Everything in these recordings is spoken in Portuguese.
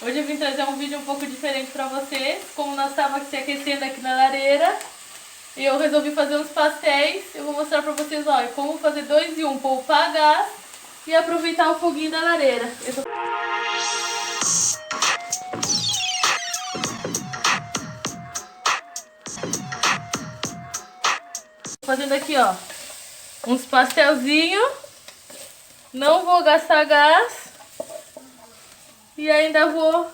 Hoje eu vim trazer um vídeo um pouco diferente pra vocês. Como nós estávamos se aquecendo aqui na lareira, e eu resolvi fazer uns pastéis. Eu vou mostrar pra vocês, ó, como fazer 2 em 1, poupar gás e aproveitar o foguinho da lareira. Eu tô fazendo aqui, ó, uns pastelzinhos. Não vou gastar gás. E ainda vou...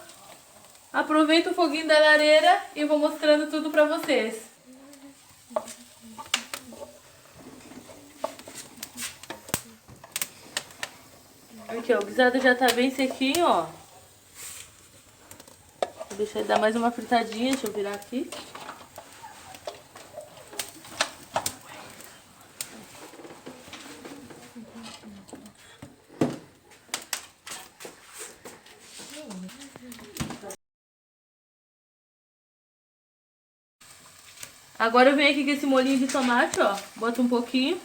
Aproveito o foguinho da lareira e vou mostrando tudo pra vocês. Aqui, ó, o guisado já tá bem sequinho, ó. Vou deixar ele dar mais uma fritadinha, deixa eu virar aqui. Agora eu venho aqui com esse molhinho de tomate, ó. Bota um pouquinho.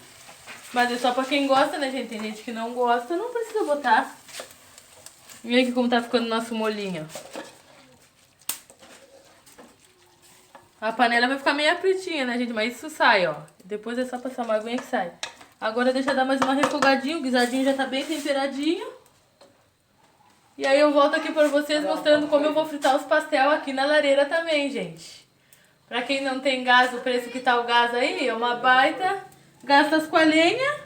Mas é só pra quem gosta, né, gente? Tem gente que não gosta, não precisa botar. E aqui como tá ficando o nosso molhinho. A panela vai ficar meio pretinha, né, gente? Mas isso sai, ó. Depois é só passar uma aguinha que sai. Agora deixa dar mais uma refogadinha. O guisadinho já tá bem temperadinho. E aí eu volto aqui pra vocês mostrando como eu vou fritar os pastel aqui na lareira também, gente. Pra quem não tem gás, o preço que tá o gás aí é uma baita. Gastas com a lenha.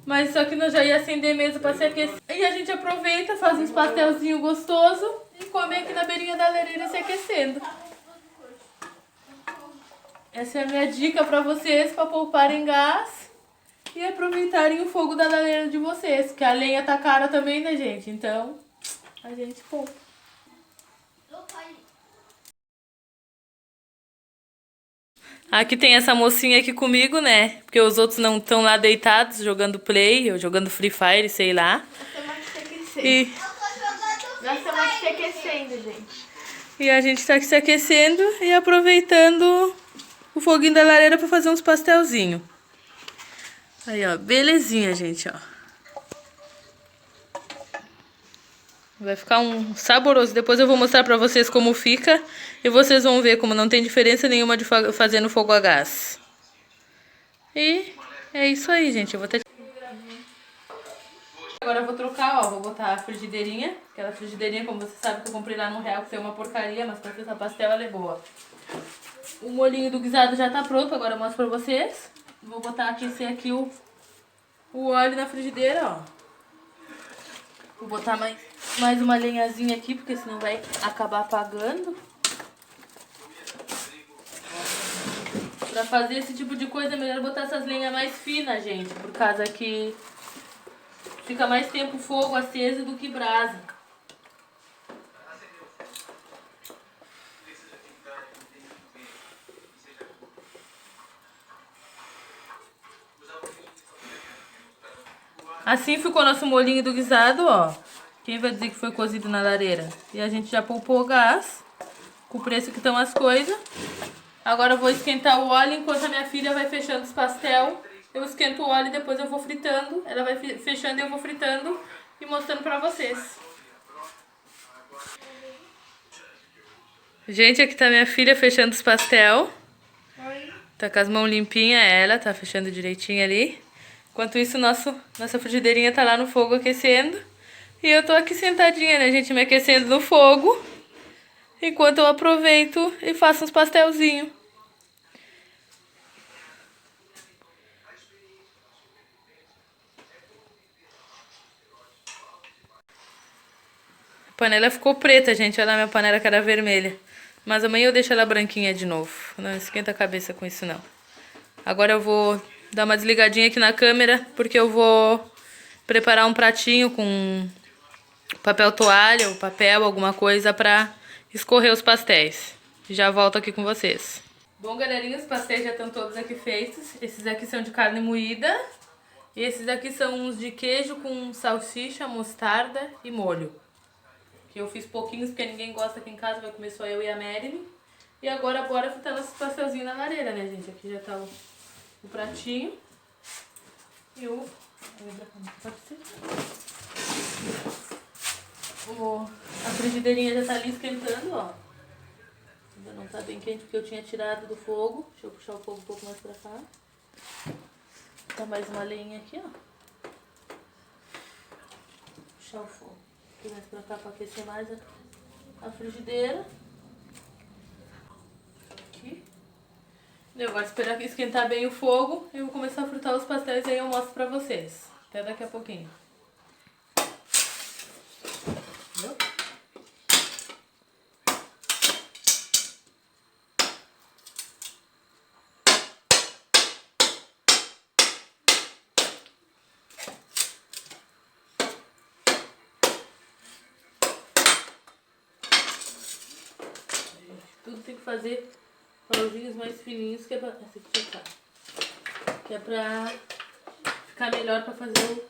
Mas só que nós já ia acender mesmo pra se aquecer. E a gente aproveita, faz uns pastelzinhos gostosos e come aqui na beirinha da lareira se aquecendo. Essa é a minha dica pra vocês, pra pouparem gás e aproveitarem o fogo da lareira de vocês. Que a lenha tá cara também, né, gente? Então, a gente poupa. Aqui tem essa mocinha aqui comigo, né? Porque os outros não estão lá deitados, jogando Play, ou jogando Free Fire, sei lá. E... Nós estamos aqui se aquecendo, gente. E a gente tá aqui se aquecendo e aproveitando o foguinho da lareira pra fazer uns pastelzinhos. Aí, ó, belezinha, gente, ó. Vai ficar um saboroso. Depois eu vou mostrar pra vocês como fica. E vocês vão ver como não tem diferença nenhuma de fazer no fogo a gás. E é isso aí, gente. Eu vou ter... Agora eu vou trocar, ó. Vou botar a frigideirinha. Aquela frigideirinha, como você sabe, que eu comprei lá no Real, que é uma porcaria. Mas pra fritar pastel ela é boa. O molhinho do guisado já tá pronto. Agora eu mostro pra vocês. Vou botar aquecer aqui o óleo na frigideira, ó. Vou botar mais uma lenhazinha aqui, porque senão vai acabar apagando. Pra fazer esse tipo de coisa é melhor botar essas lenhas mais finas, gente. Por causa que fica mais tempo fogo aceso do que brasa. Assim ficou nosso molhinho do guisado, ó. Quem vai dizer que foi cozido na lareira? E a gente já poupou o gás, com o preço que estão as coisas. Agora eu vou esquentar o óleo enquanto a minha filha vai fechando os pastel. Eu esquento o óleo e depois eu vou fritando. Ela vai fechando e eu vou fritando e mostrando pra vocês. Gente, aqui tá minha filha fechando os pastel. Tá com as mãos limpinhas, ela tá fechando direitinho ali. Enquanto isso, nossa frigideirinha tá lá no fogo aquecendo. E eu tô aqui sentadinha, né, gente, me aquecendo no fogo. Enquanto eu aproveito e faço uns pastelzinhos. A panela ficou preta, gente. Olha lá minha panela que era vermelha. Mas amanhã eu deixo ela branquinha de novo. Não esquenta a cabeça com isso, não. Agora eu vou dar uma desligadinha aqui na câmera, porque eu vou preparar um pratinho com papel toalha ou papel, alguma coisa pra escorrer os pastéis. Já volto aqui com vocês. Bom, galerinha, os pastéis já estão todos aqui feitos. Esses aqui são de carne moída. E esses aqui são uns de queijo com salsicha, mostarda e molho. Que eu fiz pouquinhos porque ninguém gosta aqui em casa, vai comer só eu e a Marilyn. E agora bora fritar nossos pastelzinhos na lareira, né, gente? Aqui já tá o pratinho. E pode ser? A frigideirinha já tá ali esquentando, ó. Ainda não tá bem quente porque eu tinha tirado do fogo. Deixa eu puxar o fogo um pouco mais pra cá. Tá mais uma lenha aqui, ó. Puxar o fogo aqui mais pra cá pra aquecer mais a frigideira. Aqui. Eu vou esperar esquentar bem o fogo e eu vou começar a fritar os pastéis e aí eu mostro pra vocês. Até daqui a pouquinho. Entendeu? Tudo tem que fazer pauzinhos mais fininhos, que é pra... Essa aqui tá. Que é pra ficar melhor pra fazer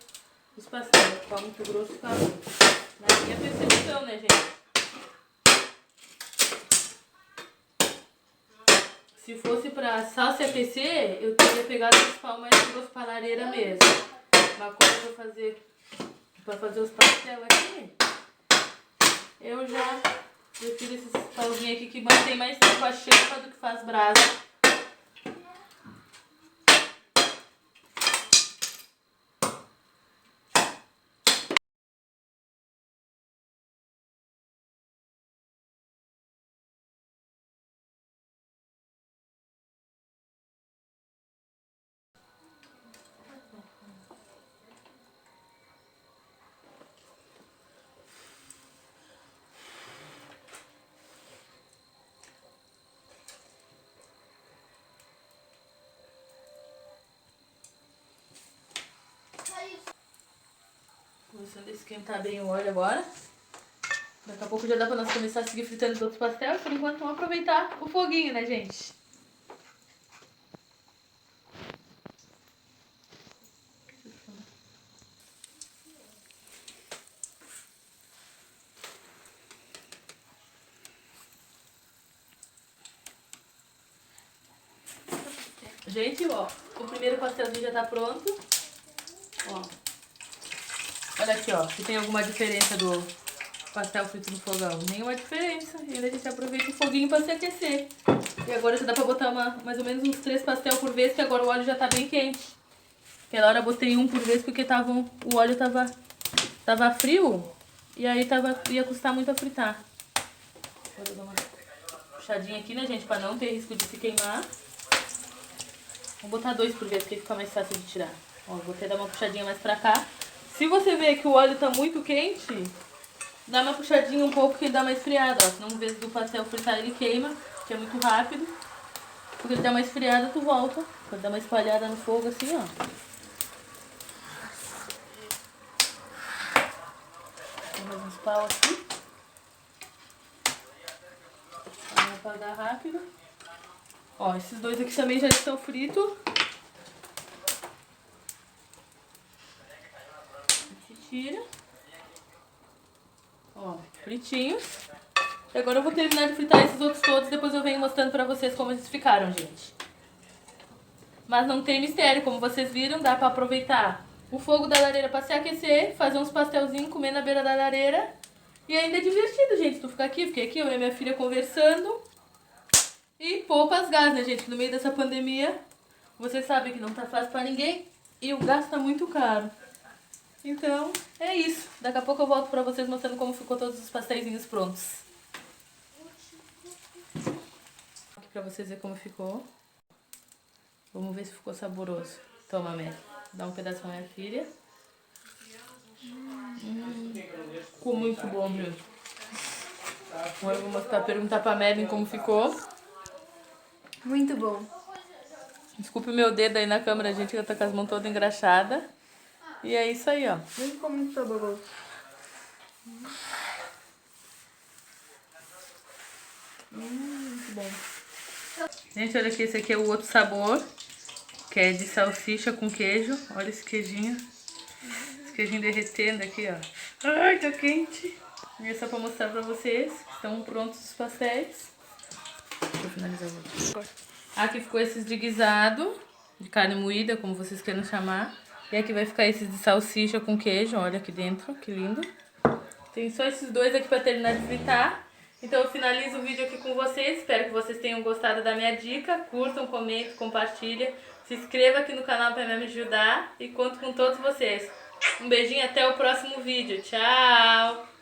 os pastéis. Ficar muito grosso, ficar ruim. Na minha percepção, né, gente? Se fosse pra só se aquecer, eu teria pegado os pau mais grosso pra lareira mesmo. Mas como pra fazer os pastéis aqui, eu já prefiro esses pauzinhos aqui que mantém mais tempo a chapa do que faz brasa. Começando a esquentar bem o óleo agora. Daqui a pouco já dá pra nós começar a seguir fritando os outros pastéis. Por enquanto vamos aproveitar o foguinho, né, gente? Gente, ó, o primeiro pastelzinho já tá pronto. Ó. Olha aqui, ó, se tem alguma diferença do pastel frito no fogão. Nenhuma diferença. E ainda a gente aproveita o foguinho pra se aquecer. E agora já dá pra botar mais ou menos uns 3 pastel por vez, que agora o óleo já tá bem quente. Aquela hora eu botei um por vez porque o óleo tava frio. E aí ia custar muito a fritar. Vou dar uma puxadinha aqui, né, gente? Pra não ter risco de se queimar. Vou botar 2 por vez, porque fica mais fácil de tirar. Ó, vou até dar uma puxadinha mais pra cá. Se você vê que o óleo tá muito quente, dá uma puxadinha um pouco que ele dá uma esfriada, ó. Senão, em vez do pastel fritar, ele queima, que é muito rápido. Porque ele dá uma esfriada, tu volta. Pode dar uma espalhada no fogo assim, ó. Tem mais uns pau aqui. Vamos apagar rápido. Ó, esses dois aqui também já estão fritos. Tira. Ó, fritinhos. E agora eu vou terminar de fritar esses outros todos, depois eu venho mostrando pra vocês como eles ficaram, gente. Mas não tem mistério, como vocês viram, dá pra aproveitar o fogo da lareira pra se aquecer, fazer uns pastelzinhos, comer na beira da lareira. E ainda é divertido, gente, tu ficar aqui, fiquei aqui, eu e minha filha conversando. E poupas gás, né, gente, no meio dessa pandemia, vocês sabem que não tá fácil pra ninguém e o gás tá muito caro. Então, é isso. Daqui a pouco eu volto pra vocês mostrando como ficou todos os pastéisinhos prontos. Aqui pra vocês verem como ficou. Vamos ver se ficou saboroso. Toma, Mé. Dá um pedaço pra minha filha. Ficou muito bom, gente. Agora eu vou perguntar pra Melvin como ficou. Muito bom. Desculpe o meu dedo aí na câmera, gente, que eu tô com as mãos todas engraxadas. E é isso aí, ó. Ficou muito saboroso. Muito bom. Gente, olha aqui, esse aqui é o outro sabor, que é de salsicha com queijo. Olha esse queijinho. Esse queijinho derretendo aqui, ó. Ai, tá quente. E é só pra mostrar pra vocês que estão prontos os pastéis. Deixa eu finalizar o outro. Aqui ficou esses de guisado, de carne moída, como vocês queiram chamar. E aqui vai ficar esses de salsicha com queijo, olha aqui dentro, que lindo. Tem só esses dois aqui pra terminar de fritar. Então eu finalizo o vídeo aqui com vocês. Espero que vocês tenham gostado da minha dica. Curtam, comentem, compartilhem. Se inscreva aqui no canal para me ajudar. E conto com todos vocês. Um beijinho, até o próximo vídeo. Tchau!